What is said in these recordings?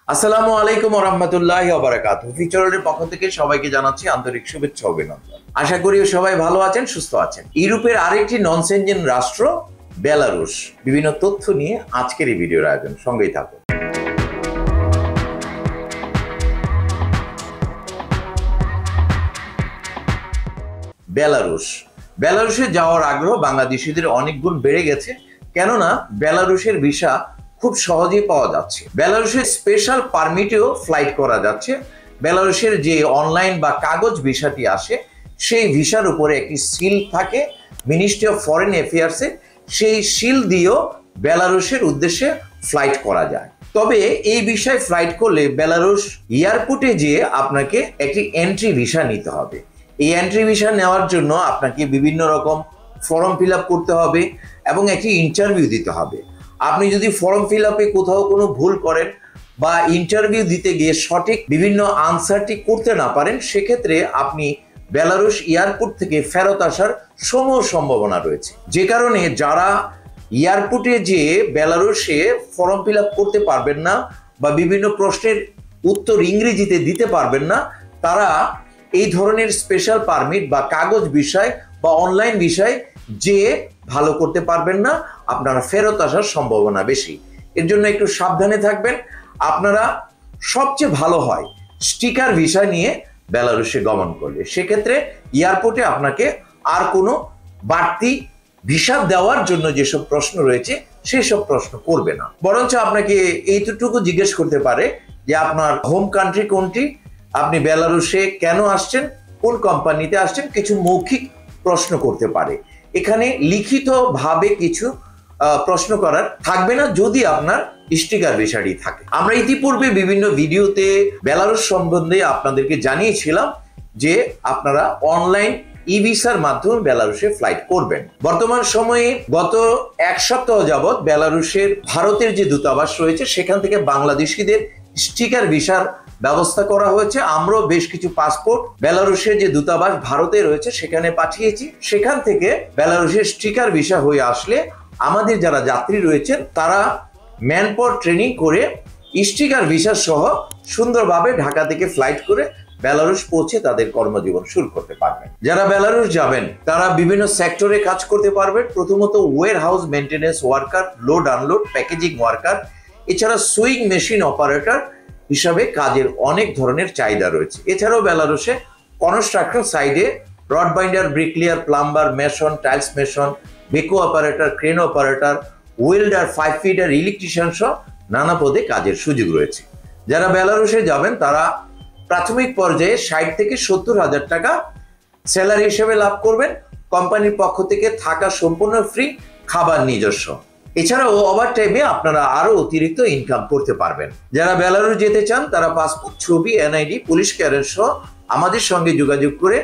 আসসালামু আলাইকুম ওয়া রাহমাতুল্লাহি ওয়া বারাকাতুহু। ফিউচারের পক্ষ থেকে সবাইকে জানাচ্ছি আন্তরিক শুভেচ্ছা ও অভিনন্দন। আশা করি সবাই ভালো আছেন, সুস্থ আছেন। ইউরোপের আরেকটি নন সেনজেন রাষ্ট্র বেলারুশ। বিভিন্ন তথ্য নিয়ে আজকের এই ভিডিওর আয়োজন, সঙ্গেই থাকুন। বেলারুশে যাওয়ার আগ্রহ বাংলাদেশিদের অনেক গুণ বেড়ে গেছে, কেননা বেলারুশের ভিসা খুব সহজেই পাওয়া যাচ্ছে। বেলারুশের স্পেশাল পারমিটেও ফ্লাইট করা যাচ্ছে। বেলারুশের যে অনলাইন বা কাগজ ভিসাটি আসে, সেই ভিসার উপরে একটি সিল থাকে মিনিস্ট্রি অফ ফরেন অ্যাফেয়ার্সে, সেই সিল দিয়েও বেলারুশের উদ্দেশ্যে ফ্লাইট করা যায়। তবে এই বিষয়ে ফ্লাইট করলে বেলারুশ এয়ারপোর্টে যেয়ে আপনাকে একটি এন্ট্রি ভিসা নিতে হবে। এই এন্ট্রি ভিসা নেওয়ার জন্য আপনাকে বিভিন্ন রকম ফর্ম ফিল আপ করতে হবে এবং একটি ইন্টারভিউ দিতে হবে। আপনি যদি ফর্ম ফিল আপে কোথাও কোনো ভুল করেন বা ইন্টারভিউ দিতে গিয়ে সঠিক বিভিন্ন আনসারটি করতে না পারেন, সেক্ষেত্রে আপনি বেলারুশ এয়ারপোর্ট থেকে ফেরত আসার সমূহ সম্ভাবনা রয়েছে। যে কারণে যারা এয়ারপোর্টে যেয়ে বেলারুশে ফর্ম ফিল আপ করতে পারবেন না বা বিভিন্ন প্রশ্নের উত্তর ইংরেজিতে দিতে পারবেন না, তারা এই ধরনের স্পেশাল পারমিট বা কাগজ বিষয় বা অনলাইন বিষয় যে ভালো করতে পারবেন না, আপনারা ফেরত আসার সম্ভাবনা বেশি। এর জন্য একটু সাবধানে থাকবেন। আপনারা সবচেয়ে ভালো হয় স্টিকার ভিসা নিয়ে বেলারুশে গমন করলে, সেক্ষেত্রে এয়ারপোর্টে আপনাকে আর কোনো বাড়তি ভিসা দেওয়ার জন্য যেসব প্রশ্ন রয়েছে সেই সব প্রশ্ন করবে না, বরঞ্চ আপনাকে এইটুকু জিজ্ঞেস করতে পারে যে আপনার হোম কান্ট্রি কোনটি, আপনি বেলারুশে কেন আসছেন, কোন কোম্পানিতে আসছেন, কিছু মৌখিক প্রশ্ন করতে পারে। এখানে লিখিত ভাবে কিছু প্রশ্ন করার থাকবে না যদি আপনার স্টিকার ভিসাটি থাকে। আমরা ইতিপূর্বে বিভিন্ন ভিডিওতে বেলারুশ সম্বন্ধে আপনাদেরকে জানিয়েছিলাম যে আপনারা অনলাইন ই ভিসার মাধ্যমে বেলারুশে ফ্লাইট করবেন। বর্তমান সময়ে গত এক সপ্তাহ যাবৎ বেলারুশের ভারতের যে দূতাবাস রয়েছে সেখান থেকে বাংলাদেশিদের স্টিকার ভিসার ব্যবস্থা করা হয়েছে। আমরাও বেশ কিছু পাসপোর্ট বেলারুশের যে দূতাবাস ভারতে রয়েছে সেখানে পাঠিয়েছি। সেখান থেকে বেলারুশের স্টিকার ভিসা হয়ে আসলে আমাদের যারা যাত্রী রয়েছেন তারা ম্যানপাওয়ার ট্রেনিং করে স্টিকার ভিসা সহ সুন্দরভাবে ঢাকা থেকে ফ্লাইট করে বেলারুশ পৌঁছে তাদের কর্মজীবন শুরু করতে পারবেন। যারা বেলারুশ যাবেন তারা বিভিন্ন সেক্টরে কাজ করতে পারবেন। প্রথমত warehouse maintenance worker, load unload, packaging worker, এছাড়া সুইং মেশিন অপারেটর হিসাবে কাজের অনেক ধরনের চাহিদা রয়েছে। এছাড়াও বেলারুশে কনস্ট্রাকশন সাইডে rod binder, bricklayer, plumber, mason, tiles mason, backhoe operator, crane operator, welder, 5 fitter, electrician সহ নানা পদে কাজের সুযোগ রয়েছে। যারা বেলারুশে যাবেন তারা প্রাথমিক পর্যায়ে 60 থেকে 70 হাজার টাকা স্যালারি হিসেবে লাভ করবেন। কোম্পানির পক্ষ থেকে থাকা সম্পূর্ণ ফ্রি, খাবার নিজস্ব। এছাড়াও ওভার টাইমে আপনারা আরো অতিরিক্ত ইনকাম করতে পারবেন। যারা বেলারুশ যেতে চান তারা পাসপোর্ট, ছবি, এনআইডি, পুলিশ ক্লিয়ারেন্স সহ আমাদের সঙ্গে যোগাযোগ করে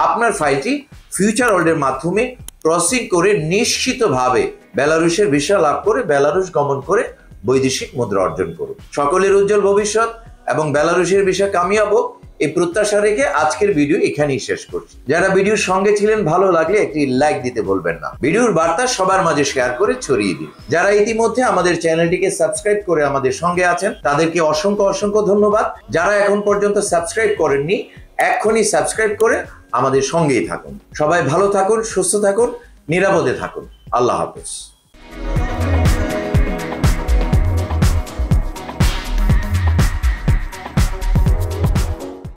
আপনার ফাইলটি ফিউচার ওয়ার্ল্ডের মাধ্যমে প্রসেসিং করে নিশ্চিতভাবে বেলারুশের ভিসা লাভ করে বেলারুশ গমন করে বৈদেশিক মুদ্রা অর্জন করুন। সকলের উজ্জ্বল ভবিষ্যৎ এবং বেলারুশের ভিসা কামিয়াব হোক, এই প্রত্যাশা রেখে আজকের ভিডিও এখানেই শেষ করছি। যারা ভিডিওর সঙ্গে ছিলেন ভালো লাগলে একটি লাইক দিতে ভুলবেন না। ভিডিওর বার্তা সবার মাঝে শেয়ার করে ছড়িয়ে দিন। যারা ইতিমধ্যে আমাদের চ্যানেলটিকে সাবস্ক্রাইব করে আমাদের সঙ্গে আছেন তাদেরকে অসংখ্য অসংখ্য ধন্যবাদ। যারা এখন পর্যন্ত সাবস্ক্রাইব করেননি এখনই সাবস্ক্রাইব করে আমাদের সঙ্গেই থাকুন। সবাই ভালো থাকুন, সুস্থ থাকুন, নিরাপদে থাকুন। আল্লাহ হাফেজ।